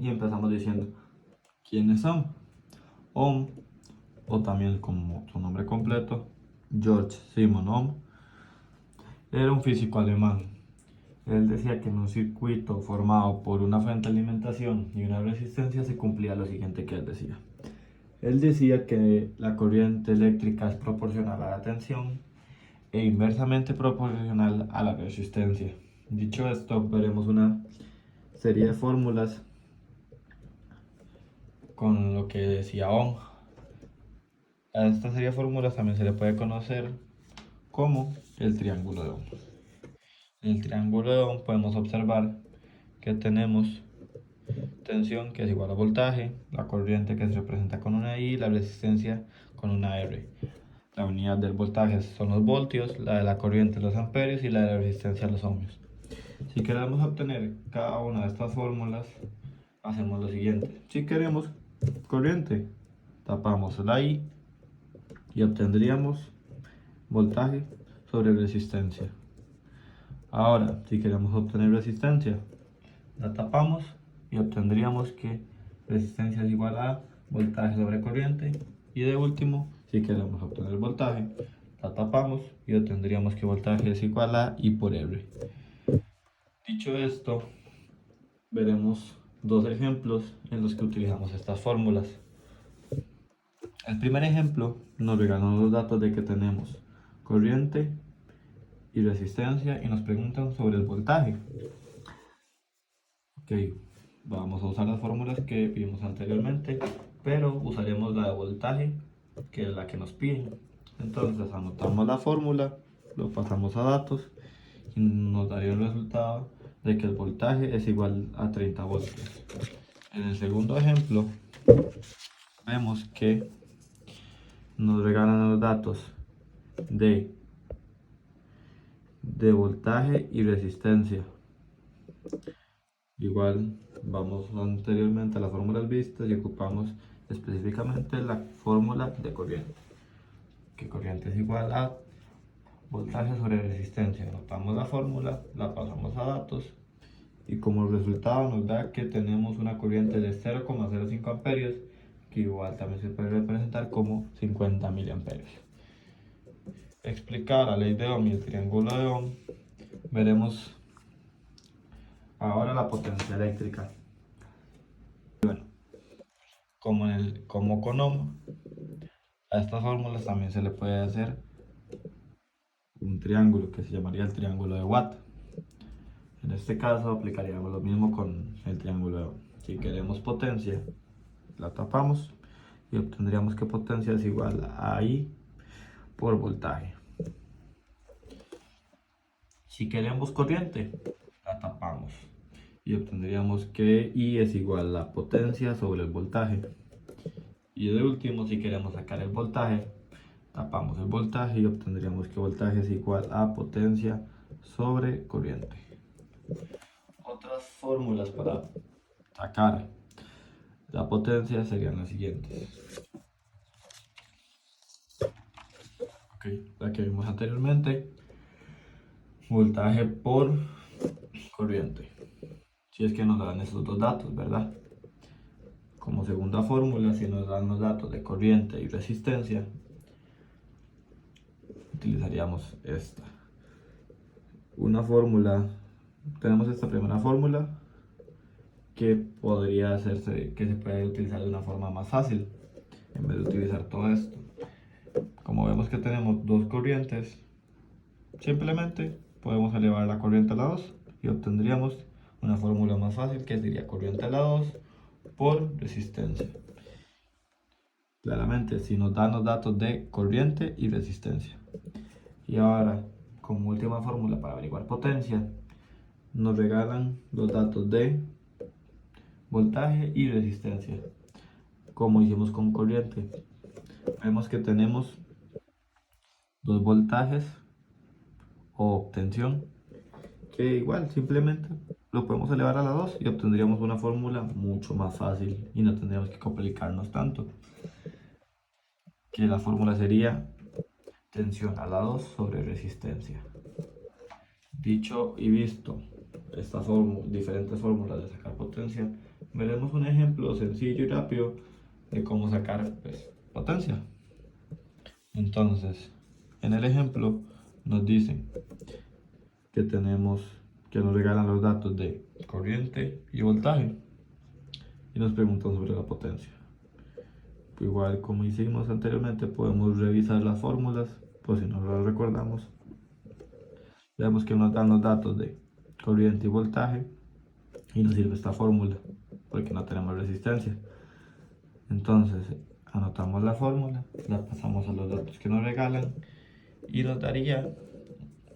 y empezamos diciendo quiénes son. Ohm, o también como su nombre completo, George Simon Ohm, era un físico alemán. Él decía que en un circuito formado por una fuente de alimentación y una resistencia se cumplía lo siguiente que él decía. Él decía que la corriente eléctrica es proporcional a la tensión e inversamente proporcional a la resistencia. Dicho esto, veremos una serie de fórmulas con lo que decía Ohm. A esta serie de fórmulas también se le puede conocer como el triángulo de Ohm. En el triángulo de Ohm podemos observar que tenemos tensión que es igual a voltaje, la corriente que se representa con una I y la resistencia con una R. La unidad del voltaje son los voltios, la de la corriente los amperios y la de la resistencia los ohmios. Si queremos obtener cada una de estas fórmulas, hacemos lo siguiente. Si queremos corriente, tapamos la I y obtendríamos voltaje sobre resistencia. Ahora, si queremos obtener resistencia, la tapamos y obtendríamos que resistencia es igual a voltaje sobre corriente. Y de último, si queremos obtener voltaje, la tapamos y obtendríamos que voltaje es igual a I por R. Dicho esto, veremos dos ejemplos en los que utilizamos estas fórmulas. El primer ejemplo nos regala los datos de que tenemos corriente y resistencia y nos preguntan sobre el voltaje. Ok, vamos a usar las fórmulas que vimos anteriormente, pero usaremos la de voltaje, que es la que nos piden. Entonces anotamos la fórmula, lo pasamos a datos y nos daría el resultado de que el voltaje es igual a 30 voltios. En el segundo ejemplo, vemos que nos regalan los datos de voltaje y resistencia. Igual vamos anteriormente a las fórmulas vistas y ocupamos específicamente la fórmula de corriente, que corriente es igual a voltaje sobre resistencia. Anotamos la fórmula, la pasamos a datos y como resultado nos da que tenemos una corriente de 0,05 amperios, que igual también se puede representar como 50 miliamperios. Explicar la ley de Ohm y el triángulo de Ohm, veremos ahora la potencia eléctrica. Bueno, como con Ohm, a estas fórmulas también se le puede hacer un triángulo que se llamaría el triángulo de Watt. En este caso aplicaríamos lo mismo con el triángulo de Ohm. Si queremos potencia, la tapamos y obtendríamos que potencia es igual a I por voltaje. Si queremos corriente, la tapamos y obtendríamos que I es igual a la potencia sobre el voltaje. Y de último, si queremos sacar el voltaje, tapamos el voltaje y obtendríamos que voltaje es igual a potencia sobre corriente. Otras fórmulas para sacar la potencia serían las siguientes. La que vimos anteriormente, voltaje por corriente. Si es que nos dan estos dos datos, ¿verdad? Como segunda fórmula, si nos dan los datos de corriente y resistencia, utilizaríamos esta. Una fórmula, tenemos esta primera fórmula que podría hacerse, que se puede utilizar de una forma más fácil en vez de utilizar todo esto. Como vemos que tenemos dos corrientes, simplemente podemos elevar la corriente a la 2 y obtendríamos una fórmula más fácil que sería corriente a la 2 por resistencia. Claramente, si nos dan los datos de corriente y resistencia. Y ahora, como última fórmula para averiguar potencia, nos regalan los datos de voltaje y resistencia, como hicimos con corriente. Vemos que tenemos dos voltajes o tensión, que igual simplemente lo podemos elevar a la 2 y obtendríamos una fórmula mucho más fácil y no tendríamos que complicarnos tanto, que la fórmula sería tensión a la 2 sobre resistencia. Dicho y visto estas diferentes fórmulas de sacar potencia, veremos un ejemplo sencillo y rápido de cómo sacar pues, potencia. Entonces, en el ejemplo nos dicen que nos regalan los datos de corriente y voltaje y nos preguntan sobre la potencia. Igual como hicimos anteriormente, podemos revisar las fórmulas por si no las recordamos. Vemos que nos dan los datos de corriente y voltaje y nos sirve esta fórmula porque no tenemos resistencia. Entonces anotamos la fórmula, la pasamos a los datos que nos regalan y nos daría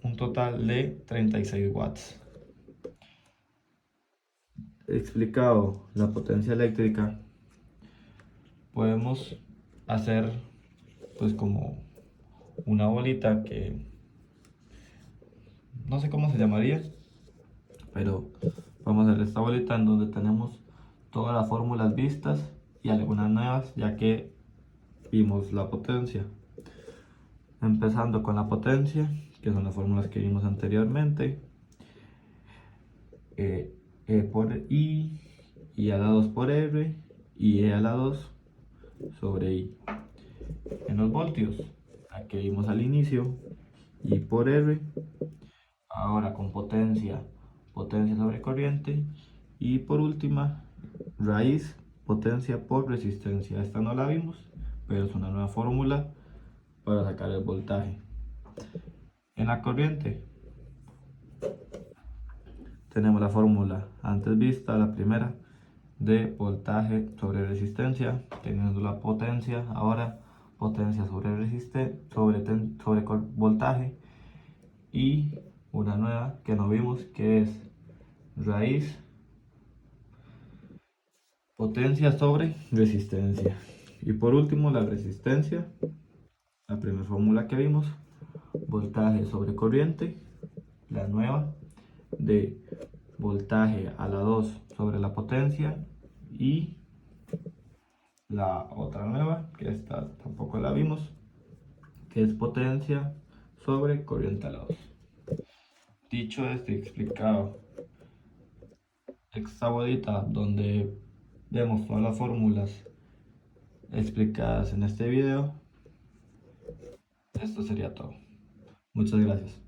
un total de 36 watts. Explicado la potencia eléctrica, podemos hacer pues como una bolita que no sé cómo se llamaría, pero vamos a hacer esta bolita en donde tenemos todas las fórmulas vistas y algunas nuevas, ya que vimos la potencia. Empezando con la potencia, que son las fórmulas que vimos anteriormente. E por I, I a la 2 por R y E a la 2 sobre I. En los voltios, la que vimos al inicio, I por R. Ahora con potencia, potencia sobre corriente. Y por última, raíz, potencia por resistencia. Esta no la vimos, pero es una nueva fórmula para sacar el voltaje. En la corriente tenemos la fórmula antes vista, la primera, de voltaje sobre resistencia, teniendo la potencia, ahora potencia sobre voltaje, y una nueva que no vimos, que es raíz, potencia sobre resistencia. Y por último la resistencia, la primera fórmula que vimos, voltaje sobre corriente, la nueva de voltaje a la 2 sobre la potencia, y la otra nueva, que esta tampoco la vimos, que es potencia sobre corriente a la 2. Dicho esto y explicado, esta bolita donde vemos todas las fórmulas explicadas en este video, esto sería todo. Muchas gracias.